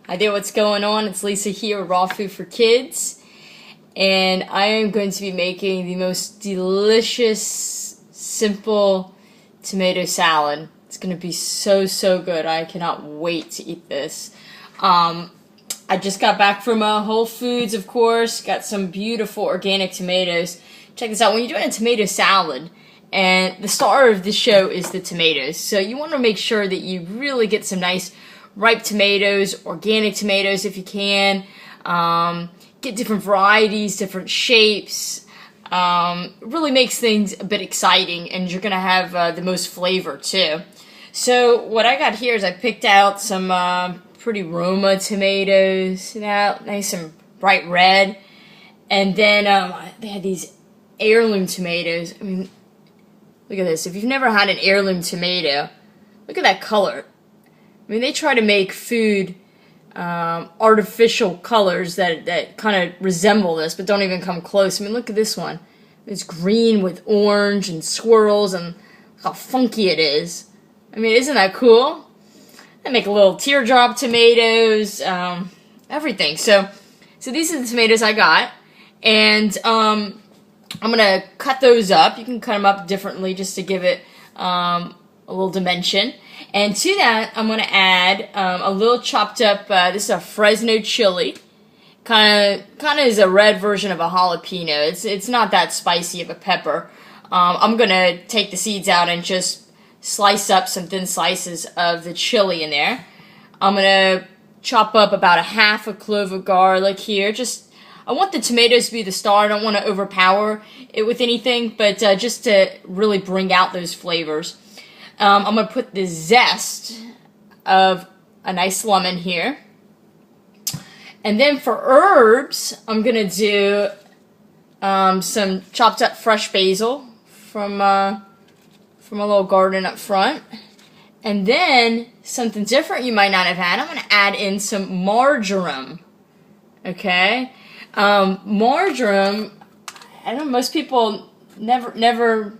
idea what's going on. It's Lisa here with Raw Food for Kids, and I am going to be making the most delicious, simple tomato salad. It's going to be so good. I cannot wait to eat this. I just got back from Whole Foods, of course. Got some beautiful organic tomatoes. Check this out. When you're doing a tomato salad, and the star of the show is the tomatoes, so you want to make sure that you really get some nice ripe tomatoes, organic tomatoes if you can. Get different varieties, different shapes. Really makes things a bit exciting, and you're going to have the most flavor too. So what I got here is I picked out some pretty Roma tomatoes, nice and bright red. And then they had these heirloom tomatoes. I mean, look at this. If you've never had an heirloom tomato, look at that color. I mean, they try to make food artificial colors that kind of resemble this, but don't even come close. I mean, look at this one. It's green with orange and swirls, and look how funky it is. I mean, isn't that cool? They make little teardrop tomatoes, everything. So these are the tomatoes I got, and I'm gonna cut those up. You can cut them up differently just to give it a little dimension. And to that, I'm going to add a little chopped up, this is a Fresno chili. Kind of is a red version of a jalapeno. It's not that spicy of a pepper. I'm going to take the seeds out and just slice up some thin slices of the chili in there. I'm going to chop up about a half a clove of garlic here. I want the tomatoes to be the star. I don't want to overpower it with anything, but just to really bring out those flavors. I'm going to put the zest of a nice lemon here. And then for herbs, I'm going to do some chopped up fresh basil from a little garden up front. And then something different you might not have had, I'm going to add in some marjoram. Okay? Marjoram, I don't know, most people never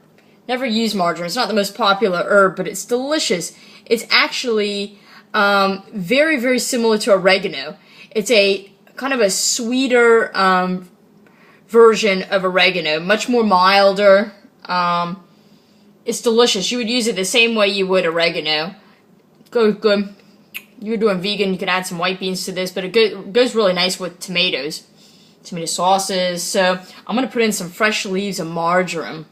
use marjoram. It's not the most popular herb, but it's delicious. It's actually very similar to oregano. It's a kind of a sweeter version of oregano, much more milder. It's delicious. You would use it the same way you would oregano. Good. You're doing vegan, you could add some white beans to this, but it goes really nice with tomatoes, tomato sauces. So I'm going to put in some fresh leaves of marjoram.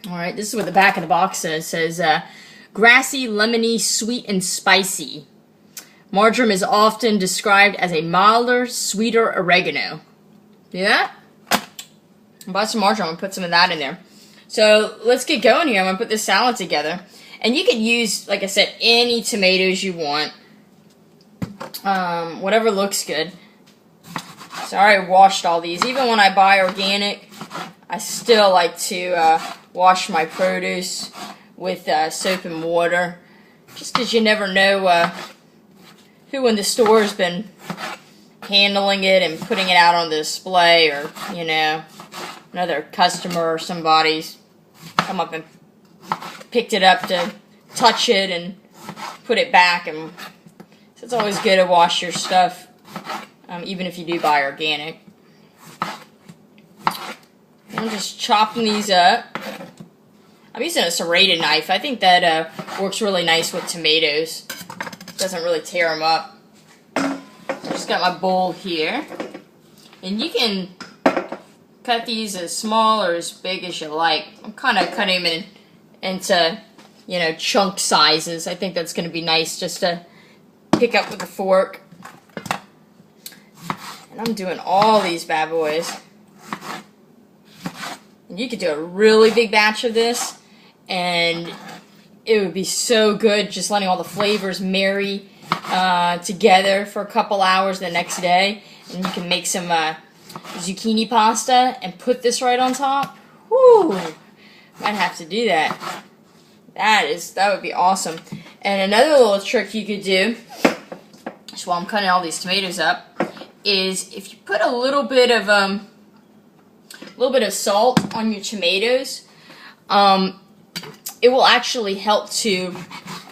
Alright, this is what the back of the box says. It says, grassy, lemony, sweet, and spicy. Marjoram is often described as a milder, sweeter oregano. See that? I bought some marjoram. I'm going to put some of that in there. So, let's get going here. I'm going to put this salad together. And you can use, like I said, any tomatoes you want. Whatever looks good. So, I already washed all these. Even when I buy organic, I still like to wash my produce with soap and water, just because you never know who in the store has been handling it and putting it out on the display, or, you know, another customer or somebody's come up and picked it up to touch it and put it back. And so it's always good to wash your stuff, even if you do buy organic. I'm just chopping these up. I'm using a serrated knife. I think that works really nice with tomatoes. Doesn't really tear them up. I just got my bowl here. And you can cut these as small or as big as you like. I'm kind of cutting them into, you know, chunk sizes. I think that's going to be nice just to pick up with a fork. And I'm doing all these bad boys. And you could do a really big batch of this, and it would be so good just letting all the flavors marry together for a couple hours the next day. And you can make some zucchini pasta and put this right on top. Whoo! Might have to do that. That would be awesome. And another little trick you could do, just while I'm cutting all these tomatoes up, is if you put a little bit of salt on your tomatoes, it will actually help to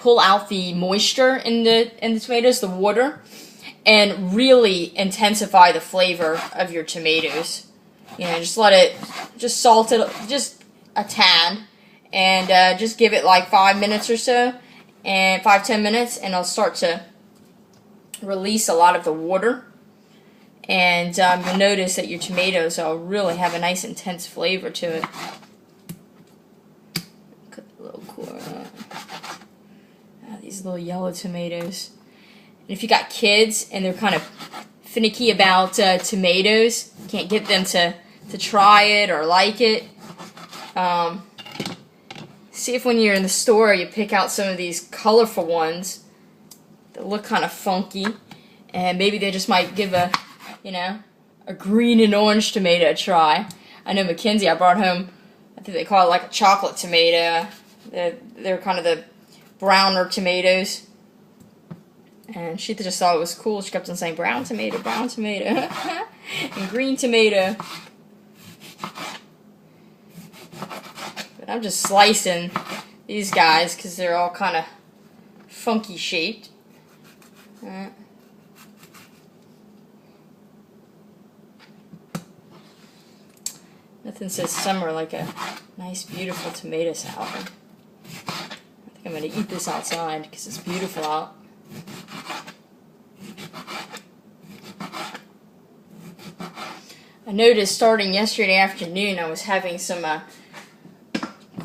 pull out the moisture in the tomatoes, the water, and really intensify the flavor of your tomatoes. You know, just let it, just salt it, just a tad, and just give it like 5 minutes or so, and 5-10 minutes, and it'll start to release a lot of the water. And you'll notice that your tomatoes will really have a nice intense flavor to it. Cut the little core out. These little yellow tomatoes. And if you got kids and they're kind of finicky about tomatoes, you can't get them to try it or like it, see if when you're in the store you pick out some of these colorful ones that look kind of funky, and maybe they just might give a, you know, a green and orange tomato a try. I know Mackenzie, I brought home, I think they call it like a chocolate tomato. They're kind of the browner tomatoes. And she just thought it was cool. She kept on saying brown tomato, and green tomato. But I'm just slicing these guys because they're all kind of funky shaped. Nothing says summer like a nice, beautiful tomato salad. I think I'm going to eat this outside because it's beautiful out. I noticed starting yesterday afternoon I was having some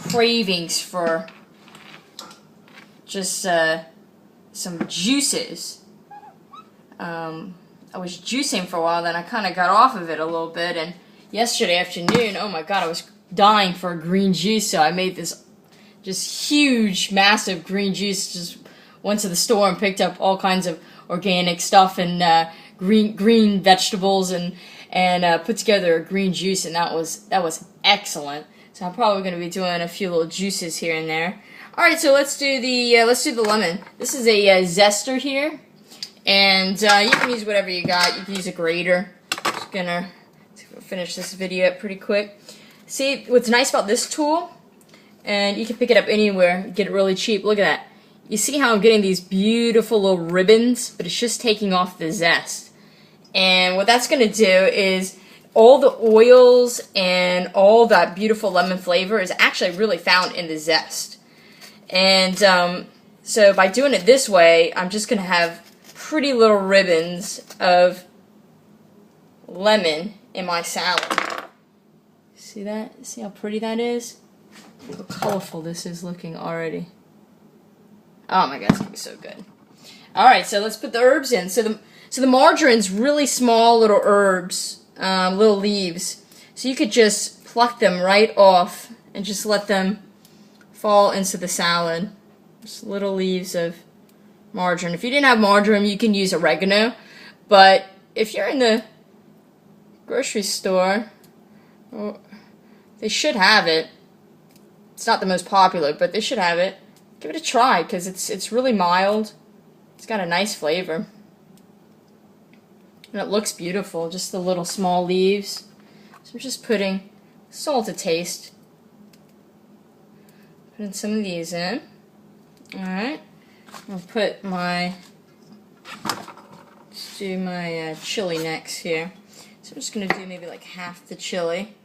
cravings for just some juices. I was juicing for a while, then I kind of got off of it a little bit, and yesterday afternoon, oh my god, I was dying for a green juice, so I made this just huge, massive green juice. Just went to the store and picked up all kinds of organic stuff and green vegetables and put together a green juice, and that was excellent. So I'm probably going to be doing a few little juices here and there. All right, so let's do the lemon. This is a zester here, and you can use whatever you got. You can use a grater. Just gonna finish this video up pretty quick. See what's nice about this tool, and you can pick it up anywhere, get it really cheap. Look at that. You see how I'm getting these beautiful little ribbons, but it's just taking off the zest. And what that's going to do is all the oils and all that beautiful lemon flavor is actually really found in the zest. And so by doing it this way, I'm just going to have pretty little ribbons of lemon in my salad. See that? See how pretty that is? Look how colorful this is looking already. Oh my god, it's gonna be so good. Alright, so let's put the herbs in. So the marjorine's really small little herbs, little leaves. So you could just pluck them right off and just let them fall into the salad. Just little leaves of marjoram. If you didn't have marjoram, you can use oregano. But if you're in the grocery store, well, they should have it. It's not the most popular, but they should have it. Give it a try, because it's really mild. It's got a nice flavor. And it looks beautiful, just the little small leaves. So I'm just putting salt to taste. Putting some of these in. Alright. I'll put my, let's do my chili next here. So I'm just going to do maybe like half the chili.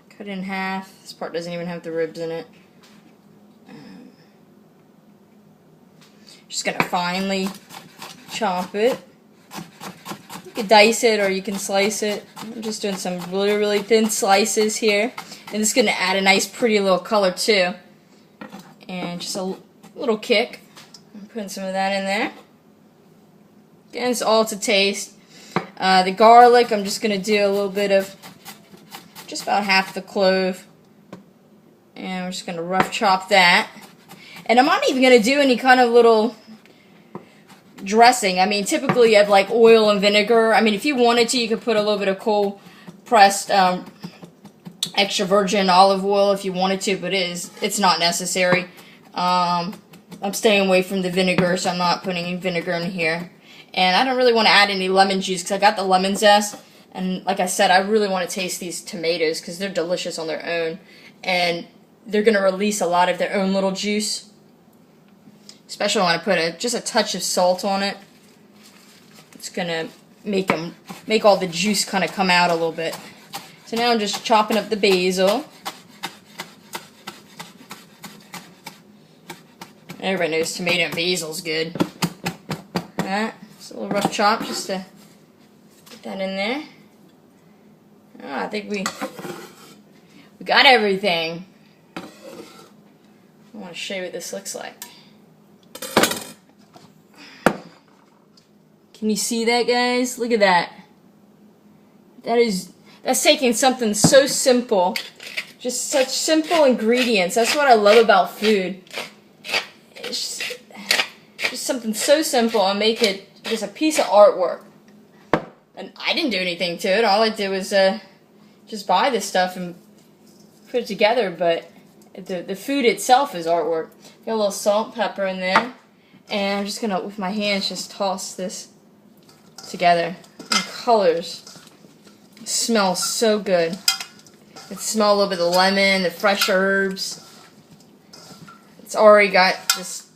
Cut it in half. This part doesn't even have the ribs in it. Just going to finely chop it. You can dice it or you can slice it. I'm just doing some really, really thin slices here. And this is going to add a nice, pretty little color too. And just a little kick. I'm putting some of that in there. Again, it's all to taste. The garlic, I'm just going to do a little bit of, just about half the clove. And we're just going to rough chop that. And I'm not even going to do any kind of little dressing. I mean, typically you have like oil and vinegar. I mean, if you wanted to, you could put a little bit of cold pressed extra virgin olive oil if you wanted to, but it's not necessary. I'm staying away from the vinegar, so I'm not putting any vinegar in here. And I don't really want to add any lemon juice because I got the lemon zest. And like I said, I really want to taste these tomatoes because they're delicious on their own. And they're going to release a lot of their own little juice. Especially when I put just a touch of salt on it. It's gonna make all the juice kind of come out a little bit. So now I'm just chopping up the basil. Everybody knows tomato and basil's good. Alright, it's a little rough chop just to put that in there. Oh, I think we got everything. I want to show you what this looks like. Can you see that, guys? Look at that. That's taking something so simple, just such simple ingredients. That's what I love about food. It's just something so simple and make it just a piece of artwork. And I didn't do anything to it. All I did was just buy this stuff and put it together. But the food itself is artwork. Got a little salt, pepper in there, and I'm just gonna, with my hands, just toss this together. The colors smell so good. It smells a little bit of the lemon, the fresh herbs. It's already got this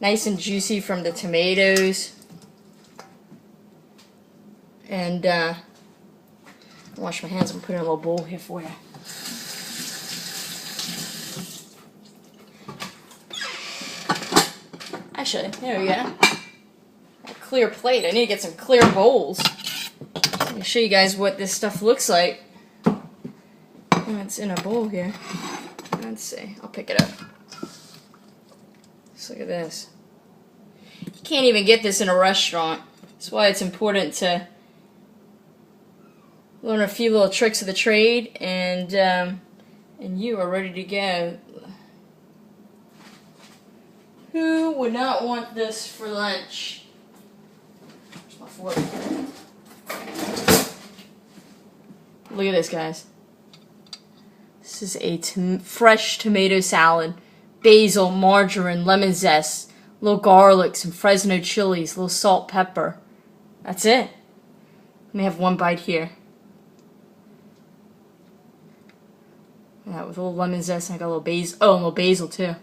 nice and juicy from the tomatoes. And I'll wash my hands and put it in a little bowl here for you. Actually, there we go. A clear plate. I need to get some clear bowls. Let me show you guys what this stuff looks like. Oh, it's in a bowl here. Let's see. I'll pick it up. Just look at this. You can't even get this in a restaurant. That's why it's important to learn a few little tricks of the trade, and you are ready to go. Who would not want this for lunch? Where's my fork? Look at this, guys. This is a fresh tomato salad. Basil, marjoram, lemon zest, little garlic, some Fresno chilies, little salt, pepper. That's it. Let me have one bite here. Yeah, with a little lemon zest, and I got a little basil. Oh, and a little basil too.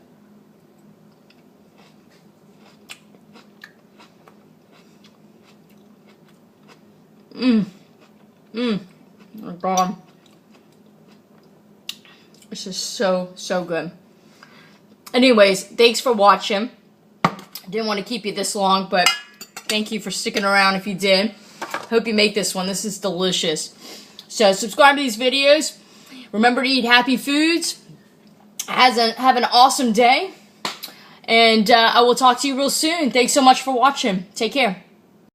Oh God. This is so good. Anyways, thanks for watching. I didn't want to keep you this long, but thank you for sticking around if you did. Hope you make this one. This is delicious. So subscribe to these videos. Remember to eat happy foods. Have an awesome day. And I will talk to you real soon. Thanks so much for watching. Take care.